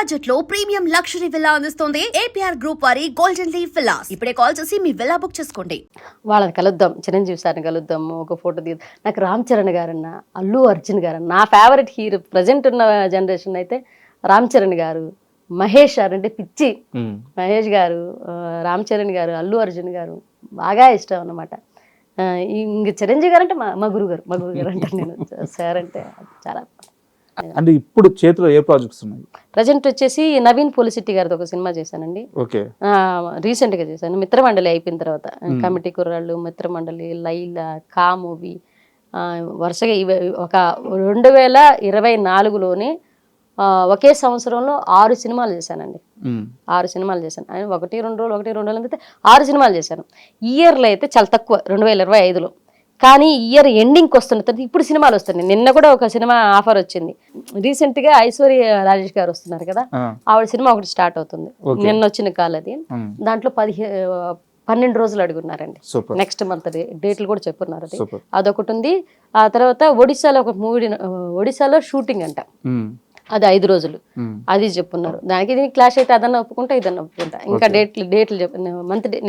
Budget లో premium luxury villa అందిస్తోంది APR group వారి గోల్డెన్ లీవ్ విల్లాస్. ఇప్పుడే కాల్ చేసి మీ విల్లా బుక్ చేసుకోండి. వాళ్ళని కలుద్దాం, చిరంజీవి సార్ని కలుద్దాము, ఒక ఫోటో దిగు. నాకు రామ్ చరణ్ గారన్న, అల్లు అర్జున్ గారన్న, నా ఫేవరెట్ హీరో ప్రజెంట్ ఉన్న జనరేషన్ అయితే రామ్ చరణ్ గారు, మహేష్ గారు అంటే పిచ్చి. మహేష్ గారు, రామ్ చరణ్ గారు, అల్లు అర్జున్ గారు బాగా ఇష్టం అన్నమాట. ఇంక చిరంజీవి గారు అంటే మా గురుగారు అంటాను నేను. సార్ అంటే చాలా. అంటే ఇప్పుడు చేతిలో ఏ ప్రాజెక్ట్స్ ఉన్నాయి? ప్రజెంట్ వచ్చేసి నవీన్ పోలిసిటీ గారితో ఒక సినిమా చేశానండి. ఓకే. రీసెంట్ గా చేశాను. మిత్రమండలి అయిపోయిన తర్వాత కమిటీ కుర్రాళ్ళు, మిత్రమండలి, లైలా, కా మూవీ, వరుసగా ఇవి ఒక 2024లోనే ఒకే సంవత్సరంలో 6 సినిమాలు చేశానండి. 6 సినిమాలు చేశాను. ఆయన 1-2 రోజులు అయితే 6 సినిమాలు చేశాను. ఇయర్లో అయితే చాలా తక్కువ 2025లో. కానీ ఇయర్ ఎండింగ్కి వస్తున్న తర్వాత ఇప్పుడు సినిమాలు వస్తున్నాయి. నిన్న కూడా ఒక సినిమా ఆఫర్ వచ్చింది. రీసెంట్ గా ఐశ్వర్య రాజేష్ గారు వస్తున్నారు కదా, ఆవిడ సినిమా ఒకటి స్టార్ట్ అవుతుంది. నిన్న వచ్చిన కాల్ అది. దాంట్లో 12 రోజులు అడుగున్నారండి. నెక్స్ట్ మంత్ డేట్లు కూడా చెప్పున్నారు. అదొకటి ఉంది. ఆ తర్వాత ఒడిశాలో ఒక మూవీ, ఒడిశాలో షూటింగ్ అంట, అది 5 రోజులు, అది చెప్పున్నారు. దానికి దీనికి క్లాష్ అయితే అదన్నా ఒప్పుకుంటా, ఇదన్నా ఒప్పుకుంటా. ఇంకా డేట్లు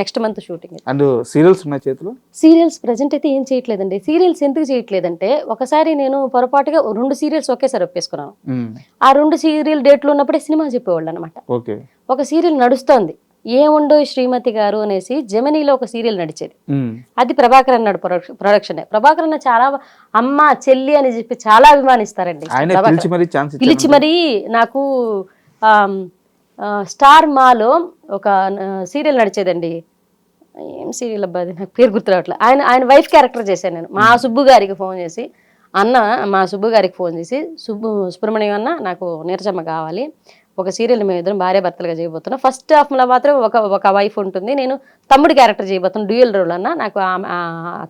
next month shooting. And serials ఉన్నాయి చేతిలో? సీరియల్స్ ప్రెజెంట్ అయితే ఏం చేయట్లేదండి. సీరియల్స్ ఎందుకు చేయట్లేదంటే, ఒకసారి నేను పొరపాటుగా 2 సీరియల్స్ ఒకేసారి ఒప్పేసుకున్నాను. ఆ 2 సీరియల్ డేట్లు ఉన్నప్పుడే సినిమా చెప్పేవాళ్ళు అనమాట. ఒక సీరియల్ నడుస్తోంది, ఏముండో శ్రీమతి గారు అనేసి జెమినీలో ఒక సీరియల్ నడిచేది. అది ప్రభాకర్ అన్నాడు ప్రొడక్షన్. ప్రభాకర్ అన్న చాలా అమ్మ చెల్లి అని చెప్పి చాలా అభిమానిస్తారండి. పిలిచి మరీ నాకు స్టార్ మాలో ఒక సీరియల్ నడిచేదండి. ఏం సీరియల్ అబ్బా, అది నాకు పేరు గుర్తురావట్లేదు. ఆయన వైఫ్ క్యారెక్టర్ చేశాను నేను. మా సుబ్బు గారికి ఫోన్ చేసి, మా సుబ్బు గారికి ఫోన్ చేసి, సుబ్రహ్మణ్యం అన్న నాకు నీరజమ్మ కావాలి, ఒక సీరియల్ మేము ఇద్దరం భార్య భర్తలుగా చేయబోతున్నాం. ఫస్ట్ హాఫ్లో మాత్రం ఒక వైఫ్ ఉంటుంది, నేను తమ్ముడి క్యారెక్టర్ చేయబోతున్నాను, డ్యూయల్ రోల్ అన్న, నాకు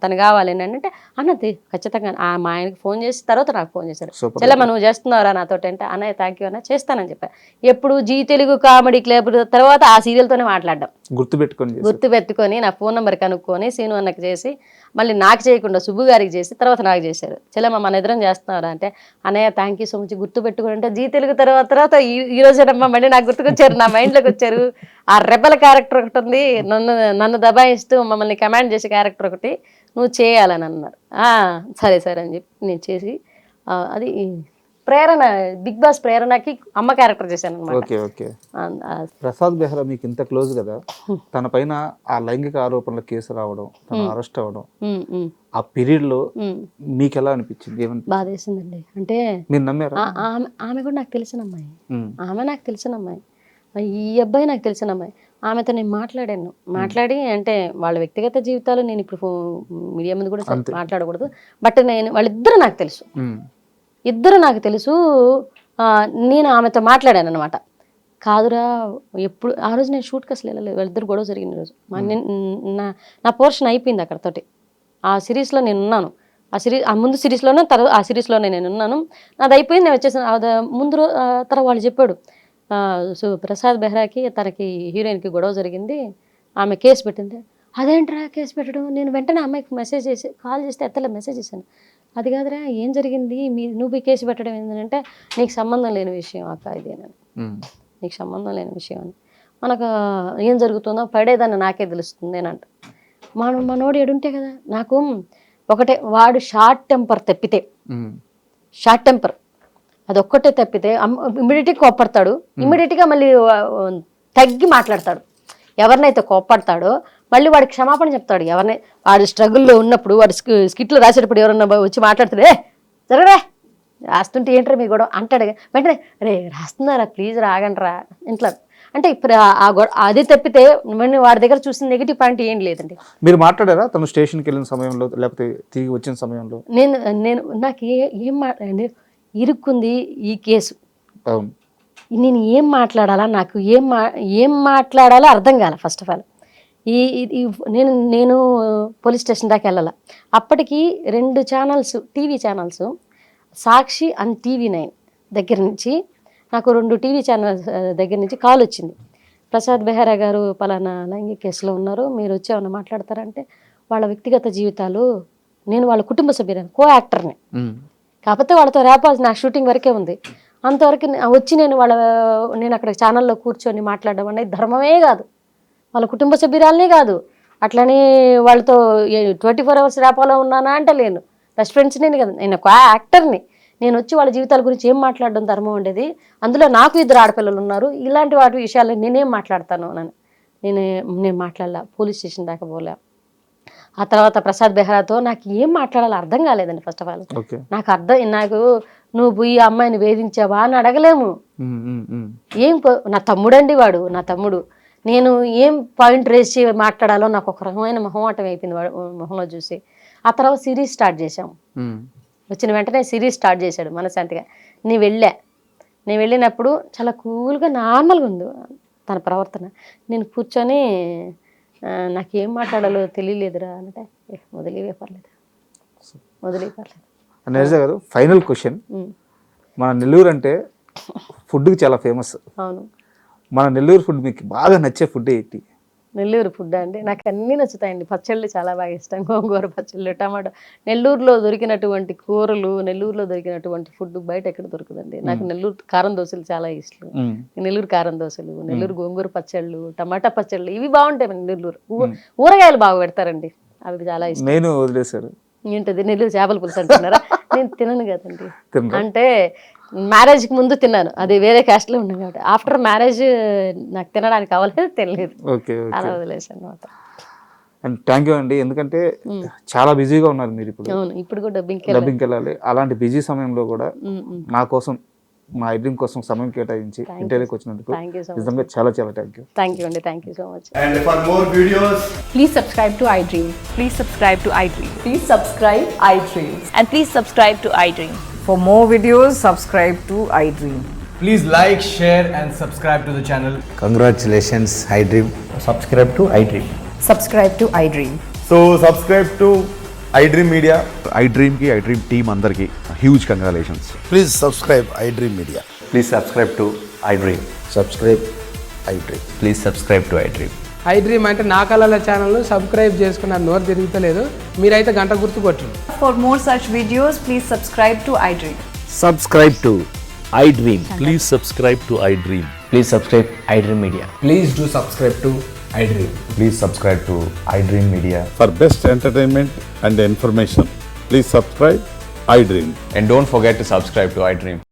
తను కావాలి అని అంటే అన్నది ఖచ్చితంగా. మా ఆయనకి ఫోన్ చేసి తర్వాత నాకు ఫోన్ చేశాడు, చెల్లెమ్మ నువ్వు చేస్తున్నావురా నాతోటి అంటే, అన్నయ్య థ్యాంక్ యూ అన్న, చేస్తానని చెప్పా. ఎప్పుడు జీ తెలుగు కామెడీ క్లబ్ తర్వాత ఆ సీరియల్తోనే మాట్లాడడం గుర్తుపెట్టుకొని నా ఫోన్ నెంబర్ కనుక్కొని సీను అన్నకి చేసి, మళ్ళీ నాకు చేయకుండా సుబ్బు గారికి చేసి తర్వాత నాకు చేశారు. చెల్లెమ్మ మన ఎదురం చేస్తున్నారా అంటే, అన్నయ్య థ్యాంక్ యూ సో మచ్, గుర్తుపెట్టుకుని అంటే జీ తెలుగు తర్వాత ఈ రోజేనమ్మా మళ్ళీ నాకు గుర్తుకొచ్చారు, నా మైండ్లోకి వచ్చారు. ఆ రెబల్ క్యారెక్టర్ ఒకటి ఉంది, నన్ను దబాయిస్తూ మమ్మల్ని కమాండ్ చేసే క్యారెక్టర్ ఒకటి నువ్వు చేయాలని అన్నారు. సరే సరే అని చెప్పి నేను చేసి, అది ప్రేరణ, బిగ్ బాస్ ప్రేరణకి అమ్మ క్యారెక్టర్ చేశాను అనమాట. ప్రసాద్ బెహ్రా మీకు ఇంత క్లోజ్ కదా, తన పైన ఆ లైంగిక ఆరోపణల కేసు రావడం, తన అరెస్ట్ అవ్వడం, ఆ పీరియడ్ లో మీకు ఎలా అనిపించింది? బాధేసిందండి. అంటే మీరు నమ్మారా? ఆమె కూడా నాకు తెలిసిన అమ్మాయి, నాకు తెలిసిన అమ్మాయి, ఈ అబ్బాయి నాకు తెలిసిన అమ్మాయి. ఆమెతో నేను మాట్లాడి అంటే వాళ్ళ వ్యక్తిగత జీవితాలు నేను ఇప్పుడు మీడియా ముందు కూడా మాట్లాడకూడదు, బట్ వాళ్ళిద్దరూ నాకు తెలుసు, ఇద్దరు నాకు తెలుసు. నేను ఆమెతో మాట్లాడాను అనమాట. కాదురా ఎప్పుడు ఆ రోజు నేను షూట్కి అసలు వెళ్ళలేదు, వాళ్ళిద్దరు గొడవ జరిగిన రోజు. నా పోర్షన్ అయిపోయింది అక్కడతోటి. ఆ సిరీస్లో నేను ఉన్నాను, ఆ ముందు సిరీస్లోనే ఆ సిరీస్లోనే నేను ఉన్నాను, నాది అయిపోయింది, నేను వచ్చేసాను. ముందు తర్వాత వాళ్ళు చెప్పాడు, ప్రసాద్ బెహ్రాకి తనకి హీరోయిన్కి గొడవ జరిగింది, ఆమె కేసు పెట్టింది. అదేంట్రా కేసు పెట్టడం? నేను వెంటనే అమ్మాయికి మెసేజ్ చేసి, కాల్ చేస్తే ఎత్తలే, మెసేజ్ చేశాను. అది కాదురా ఏం జరిగింది, నువ్వు కేసు పెట్టడం ఏంటంటే, నీకు సంబంధం లేని విషయం అక్క ఇదేనని, నీకు సంబంధం లేని విషయం అని. మనకు ఏం జరుగుతుందో పడేదాన్ని నాకే తెలుస్తుంది అని అంట. మనోడు ఎడుంటే కదా. నాకు ఒకటే, వాడు షార్ట్ టెంపర్ తప్పితే, షార్ట్ టెంపర్ అదొక్కటే తప్పితే ఇమ్మీడియట్గా కోప్పడతాడు, ఇమ్మీడియట్గా మళ్ళీ తగ్గి మాట్లాడతాడు. ఎవరినైతే కోప్పడతాడో మళ్ళీ వాడికి క్షమాపణ చెప్తాడు. ఎవరినై వాడు స్ట్రగుల్లో ఉన్నప్పుడు, వాడు స్కిట్లు రాసేటప్పుడు ఎవరన్నా వచ్చి మాట్లాడుతాడే, జరగరే రాస్తుంటే ఏంట్రా మీ గొడవ అంటాడు. వెంటనే రే రాస్తున్నారా ప్లీజ్ రాగండ్రా ఇంట్లో అంటే. ఇప్పుడు అది తప్పితే వాడి దగ్గర చూసిన నెగిటివ్ పాయింట్ ఏం లేదండి. మీరు మాట్లాడారా తను స్టేషన్కి వెళ్ళిన సమయంలో, లేకపోతే తిరిగి వచ్చిన సమయంలో? నాకు ఏం ఇరుక్కుంది ఈ కేసు, నేను ఏం మాట్లాడాలా, నాకు ఏం మాట్లాడాలో అర్థం కాల. ఫస్ట్ ఆఫ్ ఆల్ నేను పోలీస్ స్టేషన్ దాకా వెళ్ళాల. అప్పటికి 2 channels, TV channels, Sakshi and TV9 దగ్గర నుంచి నాకు 2 టీవీ ఛానల్స్ దగ్గర నుంచి కాల్ వచ్చింది. ప్రసాద్ బెహ్రా గారు పలానా లైంగిక కేసులో ఉన్నారు, మీరు వచ్చి ఏమన్నా మాట్లాడతారంటే, వాళ్ళ వ్యక్తిగత జీవితాలు, నేను వాళ్ళ కుటుంబ సభ్యులను, కో యాక్టర్ని, కాకపోతే వాళ్ళతో ర్యాప్ నా షూటింగ్ వరకే ఉంది. అంతవరకు వచ్చి నేను అక్కడ ఛానల్లో కూర్చొని మాట్లాడడం అనేది ధర్మమే కాదు, వాళ్ళ కుటుంబ సభ్యురాలనే కాదు, అట్లనే వాళ్ళతో 24 hours ర్యాపోలో ఉన్నానా అంటే లేను, బెస్ట్ ఫ్రెండ్స్ నేను కదా, నేను ఒక యాక్టర్ని, నేను వచ్చి వాళ్ళ జీవితాల గురించి ఏం మాట్లాడడం ధర్మం ఉండేది, అందులో నాకు 2 ఆడపిల్లలు ఉన్నారు, ఇలాంటి వాటి విషయాల్లో నేనేం మాట్లాడతాను నేను మాట్లాడలా, పోలీస్ స్టేషన్ దాకా పోలే. ఆ తర్వాత ప్రసాద్ బెహ్రాతో నాకు ఏం మాట్లాడాలో అర్థం కాలేదండి. ఫస్ట్ ఆఫ్ ఆల్ నాకు నువ్వు పోయి అమ్మాయిని వేధించావా అని అడగలేము. నా తమ్ముడండి వాడు, నా తమ్ముడు. నేను ఏం పాయింట్ రేస్ చేసి మాట్లాడాలో నాకు ఒక రకమైన మొహమాటం అయిపోయింది మొహంలో చూసి. ఆ తర్వాత సిరీస్ స్టార్ట్ చేసాము. వచ్చిన వెంటనే సిరీస్ స్టార్ట్ చేశాడు మనశాంతిగా. నేను వెళ్ళినప్పుడు చాలా కూల్గా నార్మల్గా ఉంది తన ప్రవర్తన. నేను కూర్చొని నాకేం మాట్లాడాలో తెలియలేదురా అంటే వదిలేవే పర్లేదు. నీరజ గారు, ఫైనల్ క్వశ్చన్. మన నెల్లూరు అంటే ఫుడ్కి చాలా ఫేమస్. అవును. మన నెల్లూరు ఫుడ్ మీకు బాగా నచ్చే ఫుడ్ ఏంటి? నెల్లూరు ఫుడ్ అంటే నాకు అన్నీ నచ్చుతాయండి. పచ్చళ్ళు చాలా బాగా ఇష్టం, గోంగూర పచ్చళ్ళు, టమాటో. నెల్లూరులో దొరికినటువంటి కూరలు, నెల్లూరులో దొరికినటువంటి ఫుడ్ బయట ఎక్కడ దొరకదండి. నాకు నెల్లూరు కారం దోశలు చాలా ఇష్టం. నెల్లూరు కారం దోశలు, నెల్లూరు గోంగూర పచ్చళ్ళు, టమాటా పచ్చళ్ళు, ఇవి బాగుంటాయి. నెల్లూరు ఊరగాయలు బాగా పెడతారండి, అవి చాలా ఇష్టం. నేను వదిలేశారు ఏంటది నెల్లూరు చేపల పులుసు అంటున్నారా? నేను తినను కదండి. అంటే మ్యారేజ్కి ముందు తిన్నాను, అది వేరే క్యాస్ట్లో ఉన్నాను కాబట్టి. ఆఫ్టర్ మ్యారేజ్ నాకు తినడానికి అవ్వలేదు, తెలియదు, అలా వదిలేసాను అనమాట. అండ్ థ్యాంక్ యూ అండి, ఎందుకంటే చాలా బిజీగా ఉన్నారు మీరు ఇప్పుడు. అవును, ఇప్పుడు కూడా డబ్బింగ్కి వెళ్ళాలి. అలాంటి బిజీ సమయంలో కూడా నా కోసం, మా ఐడ్రీమ్ కోసం సమయం కేటాయించి ఇంటర్వ్యూకి వచ్చినందుకు నిజంగా చాలా చాలా థ్యాంక్ యూ. థ్యాంక్ యూ అండి, thank you so much. And for more videos, please subscribe to iDream. Please subscribe to iDream. Please subscribe iDream. And please subscribe to iDream. For more videos, subscribe to iDream. please like, share and subscribe to the channel. Congratulations, iDream. Subscribe to iDream. Subscribe to iDream. So subscribe to iDream Media. iDream team andarki huge congratulations. Please subscribe iDream Media. Please subscribe to iDream. Subscribe iDream. Please subscribe to iDream. iDream అంటే నా కళల ఛానల్ను subscribe చేసుకున్న నోరు తిరుగుతలేదు, మీరైతే గంట గుర్తు కొట్టండి. For more such videos, please subscribe to iDream. Subscribe to iDream. Please subscribe to iDream. Please subscribe iDream Media. Please do subscribe to iDream. Please subscribe to iDream Media. For best entertainment and information, please subscribe iDream. And don't forget to subscribe to iDream.